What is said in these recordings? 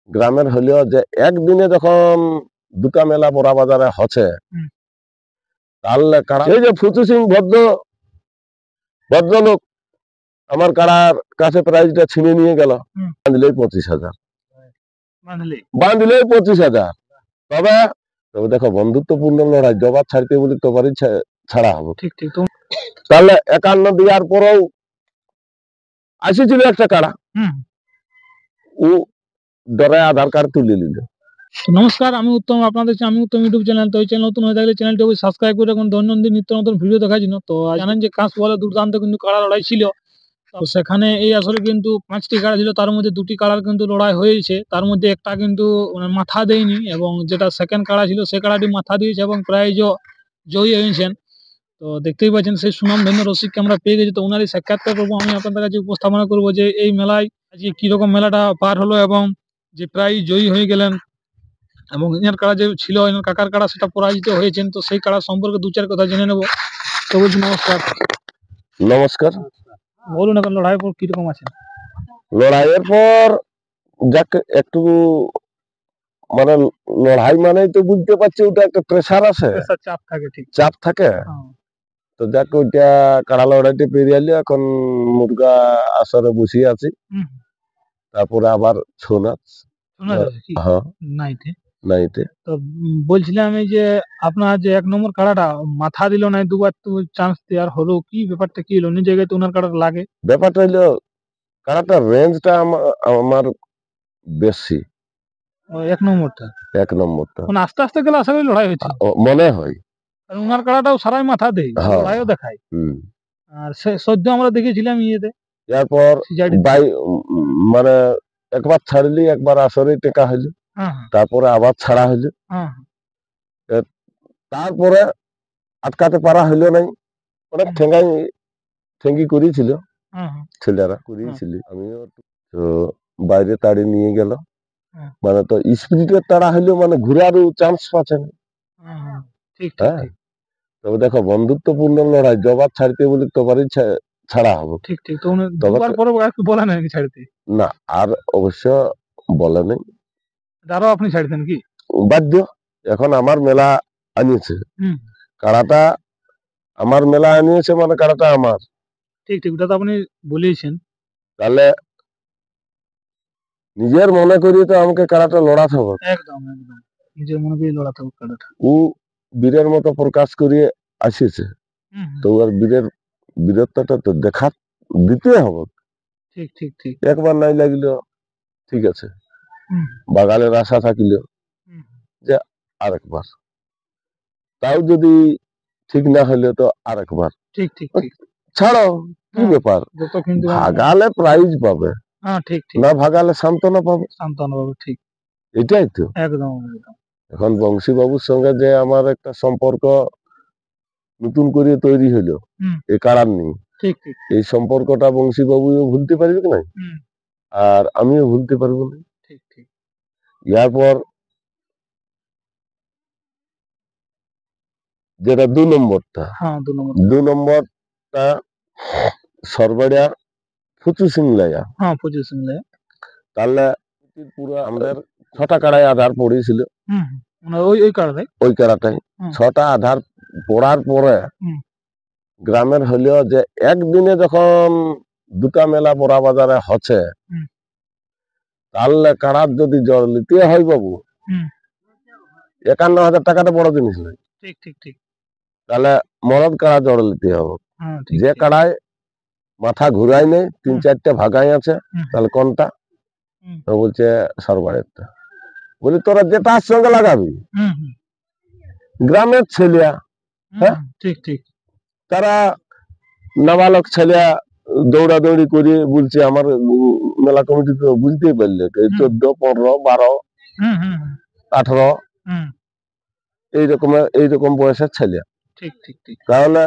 গ্রামের হলেও যে একদিনে যখন দুটা মেলা বড়া বাজারে হচ্ছে, তাহলে এই যে ফুচু সিং ভদ্রলোক আমার কাড়ার কাছে প্রাইজটা ছিনে নিয়ে গেল, বাঁধলেই 25,000, বাঁধলেই 25,000। তবে দেখো, বন্ধুত্বপূর্ণ লড়াই, জবাব ছাড়তে বলি তোবারই ছাড়া হবো। ঠিক ঠিক। তাহলে 51 দেওয়ার পরেও আসেছিল একটা কাড়া, ও ডরে আধার কার্ড তুলে নিল। নমস্কার, আমি উত্তম, আপনাদের আমি উত্তম ইউটিউব চ্যানেল। তো এই চ্যানেল নতুন হয়ে থাকলে চ্যানেলটি অবশ্যই সাবস্ক্রাইব করে রাখুন দৈনন্দিন নিত্য নতুন ভিডিও দেখার জন্য। তো জানেন যে কাঁচ বলে দুর্দান্ত কিন্তু কাড়া লড়াই ছিল। তো সেখানে এই আসলে কিন্তু 5টি কাড়া ছিল, তার মধ্যে 2টি কাড়ার কিন্তু লড়াই হয়েছে। তার মধ্যে একটা কিন্তু মাথা দেয়নি, এবং যেটা সেকেন্ড কাড়া ছিল সে কাড়াটি মাথা দিয়েছে এবং প্রাইজও জয়ী হয়েছেন। তো দেখতেই পাচ্ছেন সেই সুনামধন্য রসিককে আমরা পেয়ে গেছি। তো ওনারই সাক্ষাৎকার করবো, আমি আপনাদের কাছে উপস্থাপনা করবো যে এই মেলায় আজকে কিরকম মেলাটা পার হলো এবং যে প্রাইজ জয়ী হয়ে গেলেন, এবং এনার কাড়া যে ছিল, এনার কাকার কাড়া, সেটা পরাজিত হয়েছেন। তো সেই কাড়া সম্পর্কে 2-4 কথা জেনে নেবো। তো বলছি নমস্কার। নমস্কার। বলুন এখন লড়াইয়ের পর কিরকম আছেন? লড়াইয়ের পর যাক একটু মানে লড়াই মানে তো বুঝতে পারছি ওটা একটা প্রেসার আছে, চাপ থাকে। ঠিক, চাপ থাকে। তো যাক ওইটা কাড়া লড়াইটা পেরিয়ে এলি, এখন মুরগা আসরে বসিয়ে আছি। তারপরে আবার ছৌ নাচ। হ্যাঁ, নাইতে। তো বলছিলাম এই যে আপনার যে 1 নম্বর কাড়াটা মাথা দিল না, দুবার তো চান্স দেওয়ার হলো, কি ব্যাপারটা কি হলো? অন্য জায়গায় তো ওনার কাড়াটা লাগে। ব্যাপারটা হইলো কাড়াটার রেঞ্জটা আমার বেশি। 1 নম্বরটা মানে আস্তে আস্তে গেলে আশা করি লড়াই হচ্ছে মনে হয়। ওনার কাড়াটাও সারাই মাথা দেয়, লড়াইও দেখায়। আর সদ্য আমরা দেখেছিলাম ইয়েতে। এরপর মানে একবার ছাড়লি, একবার আসরে টেকা হইলো, তারপরে আবার ছাড়া হইলো, তারপরে আটকাতে পারা হইলো নাই। অনেক ঠেঙ্গি করেছিল ছেলেরা, করিয়েছিল। আমিও তো বাইরে তাড়ি নিয়ে গেল, মানে তো স্পিরিটের তাড়া হইলেও মানে ঘুরারও চান্স পাচ্ছে না। হ্যাঁ, তবে দেখো, বন্ধুত্বপূর্ণ লড়াই, জবাব ছাড়তে বলি তোবারই ছাড়া হবো। ঠিক ঠিক। তো দুবার পরে একটু বলা নাই ছাড়তে না, আর অবশ্য বলে নেই। আরো আপনি ছাড়তেন কি বাধ্য? এখন আমার মেলা আনিয়েছে, কাড়াটা আমার মেলা আনিয়েছে, মানে কাড়াটা আমার। ঠিক ঠিক, ওটা তো আপনি বলেইছেন। তাহলে নিজের মনে করি তো আমাকে কাড়াটা লড়াতে হবে। একদম একদম, নিজের মনে করি লড়াতে হবে কাড়াটা। ও বীরের মতো প্রকাশ করিয়ে আসিছে, তো আর বীরত্বটা তো দেখা দিতে হবে। ঠিক ঠিক ঠিক। একবার নাই লাগলো ঠিক আছে, বাগানের আশা থাকিল যে আরেকবার, তাও যদি ঠিক না হইলে তো আরেকবার। ঠিক ঠিক ঠিক। ছাড়ো, কি ব্যাপার, ভাগালে প্রাইজ পাবে, ঠিক ঠিক, না ভাগালে সান্ত্বনা পাবে। ঠিক, এটাই তো একদম একদম। এখন বংশী বাবুর সঙ্গে যে আমার একটা সম্পর্ক নতুন করে তৈরি হইলো এ কারণ নেই। ঠিক ঠিক, এই সম্পর্কটা বংশী বাবুও ভুলতে পারবে না, আর আমিও ভুলতে পারবো না। ঠিক ঠিক। ইয়ার পর যেটা 2 নম্বরটা, 2 নম্বরটা সরবড়িয়া ফুচু সিং লাইয়া। তাহলে পুরো আমাদের 6টা কাড়াই আধার পড়েছিল, ওই কাড়াটাই 6টা আধার পড়ার পরে গ্রামের হলেও যে একদিনে যখন দুটা মেলা বড়া বাজারে হচ্ছে, তাহলে কাড়ার যদি জ্বর নিতে হয় বাবু, 51,000 টাকাটা বড় জিনিস নয়। ঠিক ঠিক ঠিক। তাহলে মরদ কাড়া জ্বর নিতে হবে, যে কাড়ায় মাথা ঘুরাই নেই, 3-4টে ভাগাই আছে, তাহলে কোনটা? তো বলছে সরবারেরটা। বলি তোরা যেটার সঙ্গে লাগাবি, গ্রামের ছেলিয়া, হ্যাঁ ঠিক ঠিক, তারা নাবালক ছেলিয়া দৌড়াদৌড়ি করে বলছে, আমার মেলা কমিটি তো বুঝতেই পারলে 14, 15, 12, 18 এইরকম বয়সের ছেলে। ঠিক ঠিক ঠিক। তাহলে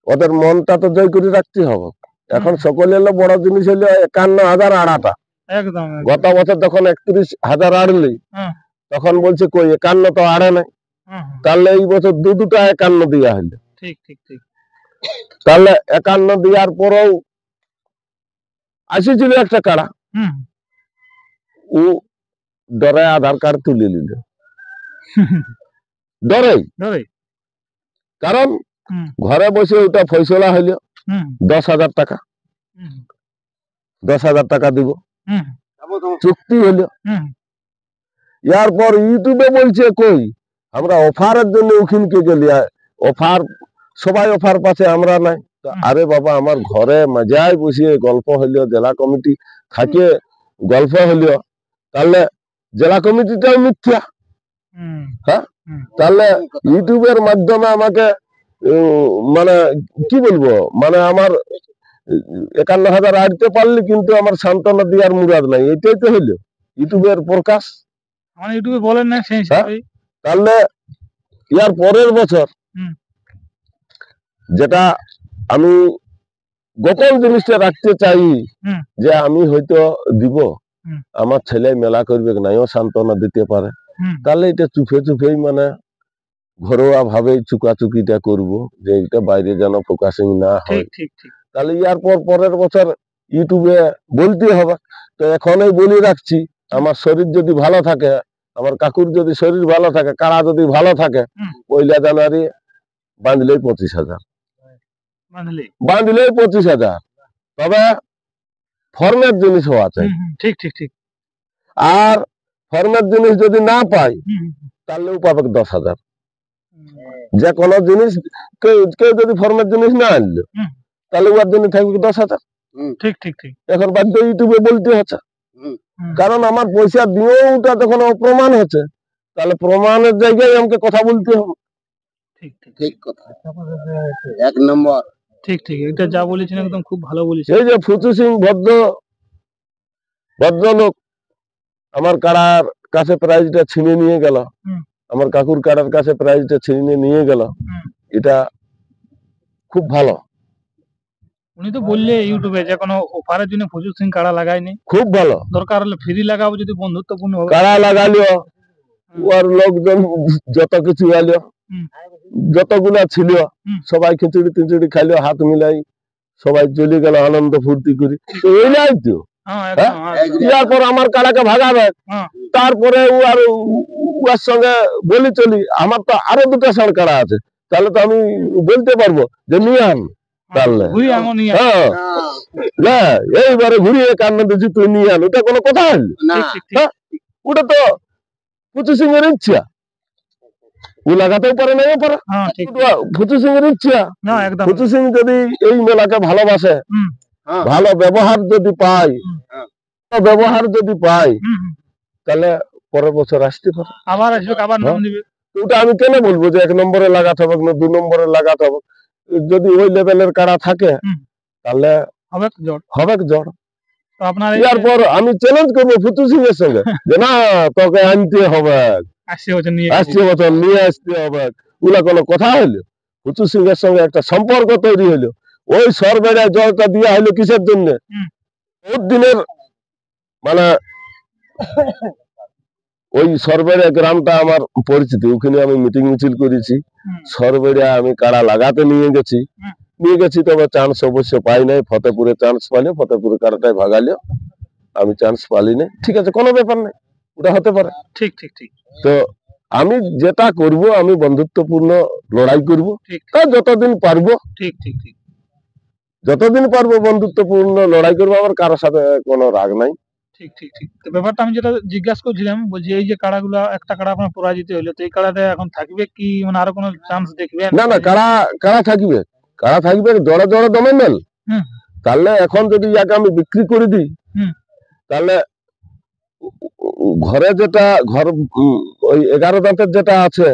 ওদের মনটা তো জয় করে রাখতে হবে। এখন সকলে এলো বড় জিনিস হলো 51,000 আড়াটা। একদম। গত বছর যখন 31,000 আড়লি, তখন বলছে কই 51 তো আড়ে নাই, তাহলে এই বছর দুটা 51 দেওয়া হলো। ঠিক ঠিক ঠিক। তাহলে 51 দেওয়ার পরেও আসেছিল একটা কাড়া, ও ডরে আধার কার্ড তুলে নিল, ডরেই। কারণ ঘরে বসে ওটা ফয়সলা হইল 10,000 টাকা, 10,000 টাকা দিব, চুক্তি হইল। এরপর ইউটিউবে বলছে কই আমরা অফারের জন্য উকিলকে গেলি, অফার সবাই অফার পাচ্ছে, আমরা নাই। আরে বাবা, আমার ঘরে মজায় বসিয়ে গল্প হইল, জেলা কমিটি থাকে গল্প হইল, তাহলে জেলা কমিটিটাও মিথ্যা। হ্যাঁ, তাহলে ইউটিউবের মাধ্যমে আমাকে মানে কি বলবো, মানে আমার 51,000 আনতে পারলি, কিন্তু আমার সান্ত্বনা দেওয়ার মুরাদ নাই। এটাই তো হইলো ইউটিউবের প্রকাশ। ইউটিউবে বলেন না সেই হিসাবে। তাহলে ইয়ার পরের বছর যেটা আমি গোপন জিনিসটা রাখতে চাই, যে আমি হয়তো দিব, আমার ছেলে মেলা করবে নাইও সান্ত্বনা দিতে পারে, তাহলে এটা চুপে চুপেই মানে ঘরোয়া ভাবে চুকাচুকিটা করব, যে এটা বাইরে যেন ফোকাসিং না হয়। তাহলে ইয়ার পরের বছর ইউটিউবে বলতে হবে। তো এখনই বলি রাখছি, আমার শরীর যদি ভালো থাকে, আমার কাকুর যদি শরীর ভালো থাকে, কারা যদি ভালো থাকে, 1 জানুয়ারি বাঁধলেই 25,000, বাঁধলেই 25,000। তবে ফর্মের জিনিস হওয়া চাই। আর ফর্মের জিনিস যদি না পাই, তাহলেও পাবে 10,000। যে কোনো জিনিস কেউ যদি ফর্মের জিনিস না আনলো, তাহলে ওর জন্য থাকবে 10,000। এখন বাধ্য ইউটিউবে বলতে হচ্ছে, কারণ আমার পয়সা দিয়েও ওটা তখন অপ্রমাণ হচ্ছে, তাহলে প্রমাণের জায়গায় আমাকে কথা বলতে হবে। ঠিক কথা, 1 নম্বর। ঠিক এটা যা বলেছেন একদম খুব ভালো বলেছেন। এই যে ফুচু সিং ভদ্রলোক আমার কারার কাছে প্রাইজটা ছিনিয়ে নিয়ে গেল, আমার কাকুর কারার কাছে প্রাইজটা ছিনিয়ে নিয়ে গেল, এটা খুব ভালো। উনি তো বললে ইউটিউবে যে কোনো অফারের জন্য ফুচু সিং কারা লাগায়নি, খুব ভালো। দরকার হলে ফ্রি লাগাবো, যদি বন্ধুত্বপূর্ণ কারা লাগালো, ওর লোকজন যত কিছু এলো, যতগুলা ছিল সবাই খিচুড়ি খাইলো, হাত মিলাই সবাই চলে গেল আনন্দ ফুর্তি করি। তো এই নাই তো, তারপর আমার কারাকে ভাগাবে, তারপরে ও আর ওর সঙ্গে বলি চলি, আমার তো আরো 2টা ষাঁড় কারা আছে, তাহলে তো আমি বলতে পারবো যে নিয়ে আন। তাহলে হ্যাঁ, এইবারে ঘুরিয়ে কান্না দিচ্ছি তুই নিয়ে আন, ওটা কোনো কথা হল? ওটা তো ফুচু সিং এর ইচ্ছা, ও লাগাতেও পারে না পারে, ফুচু সিং এর ইচ্ছা। ফুচু সিং যদি এই মেলাকে ভালোবাসে, ভালো ব্যবহার যদি পাই, তাহলে পরের বছর আসতে পারে, আবার আসবে, আবার নাম দিবে। ওটা আমি কেন বলবো যে 1 নম্বরে লাগাতে হবে না 2 নম্বরে লাগাতে হবে? যদি ওই লেভেলের কারা থাকে, তাহলে হবে জড়। এরপর আমি চ্যালেঞ্জ করবো ফুচু সিং এর সঙ্গে, যে না, তোকে আনতে হবে, 80 বছর নিয়ে আসতে হবে। ওগুলা কোনো কথা হইলো? ফুচু সিং এর সঙ্গে একটা সম্পর্ক তৈরি হইলো। ওই সরবেড়ায় জলটা দেওয়া হইলো কিসের জন্য? বহুত দিনের, মানে ওই সরবেড়া গ্রামটা আমার পরিচিত, ওখানে আমি মিটিং মিছিল করেছি। সরবেড়া আমি কারা লাগাতে নিয়ে গেছি, তবে চান্স অবশ্য পাই নাই। ফতেপুরে চান্স পাইলে, ফতেপুরে কারাটাই ভাগালো, আমি চান্স পালি না। ঠিক আছে, কোনো ব্যাপার নাই, ওটা হতে পারে। ঠিক তো আমি যেটা করব, আমি বন্ধুত্বপূর্ণ লড়াই করব, যতদিন পারবো। যতদিন পারবো বন্ধুত্বপূর্ণ লড়াই করবো, আমার কারোর সাথে কোনো রাগ নাই। তো ব্যাপারটা আমি যেটা জিজ্ঞাসা করছিলাম, বলছি এই যে কাড়াগুলো, একটা কাড়া আপনার পরাজিত হইলো, তো এই কাড়াটা এখন থাকবে কি, মানে আরো কোনো চান্স দেখবে? না, কাড়া থাকবে জড়ে দমে মেল। তাহলে এখন যদি ইয়াকে আমি বিক্রি করে দিই, তাহলে ঘরে যেটা ওই 11 দাঁতের যেটা আছে,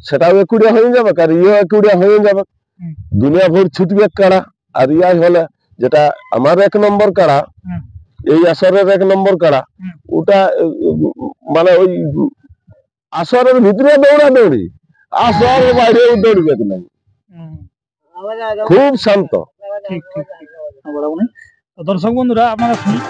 সেটাও একুড়িয়া হয়ে যাবে, আর ইয়ে একুড়িয়া হয়ে যাবে, দুনিয়া ভর ছুটবে কাড়া। আর ইয়াই হলে যেটা আমার 1 নম্বর কাড়া, এই আসরের 1 নম্বর কাড়া, ওটা মানে ওই আসরের ভিতরে দৌড়ি, আসর বাইরেও দৌড়বে না, খুব শান্ত। দর্শক বন্ধুরা, আপনারা শুনুন।